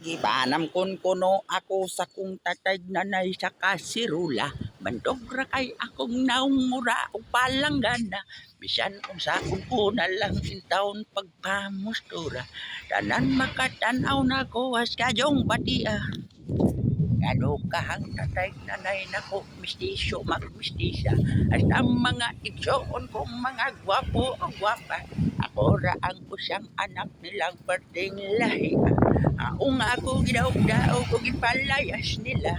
Gibanam kun kuno ako sa kung tatay nanay sa kasirula. Mandog ra kay akong naong mura o palanggana. Bisan kung sa kung una lang in taon pagpamustura. Tanan makatanaw na ko as kayong batia. Ano kahang tatay nanay na ko mistisyo magmistisa. At ang mga igsoon kong mga gwapo o gwapa. Ako ra ang usang anak nilang perting lahi. Aong ako gidaog-daog o gipalayas nila.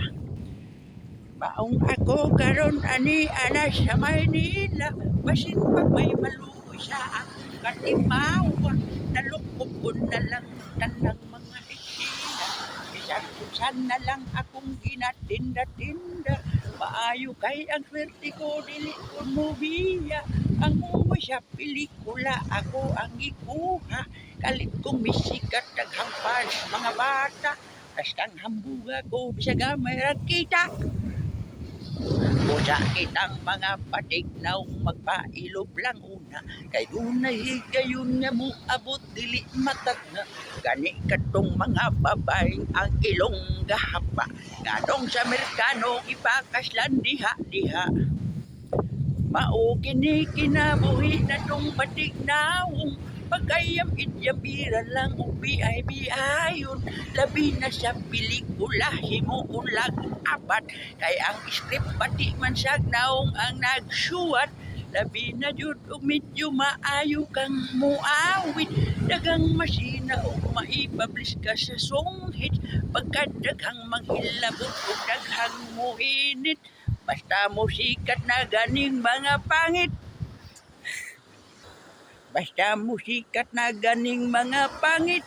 Maong ako karon ani ana sa Maynila. Basin pag may maluoy sa akong katimawa. Nalukop ko na lang tanang mga isina. Bisan na lang akong ginatinda-tinda. Maayo kay ang swerte ko dili ko mobiya. Ang mo sa pelikula ako ang ikuha. Kalit kong misikat naghampas mga bata. Tas kang hambuga ko sa gamay kita. Usa kitang mga patignaw magpailob lang una. Kay unay gayon nga mo abot dili matag na. Gani katong mga babay ang ilong gahapa. Nganong sa Amerikano ipakaslan diha-diha. Mao kini kinabuhi na tong patignawong pagkayam idyabira lang ubi ay biayon labi na sa pelikula himuon lang apat kay ang script pati man sagnaong ang nagsuwat labi na jud og medyo maayo kang muawit daghang masina og maipublish ka sa songhit pagkadaghang manghilabot og daghang muinit. Basta mo sikat na ganing mga pangit. Basta mo sikat na ganing mga pangit.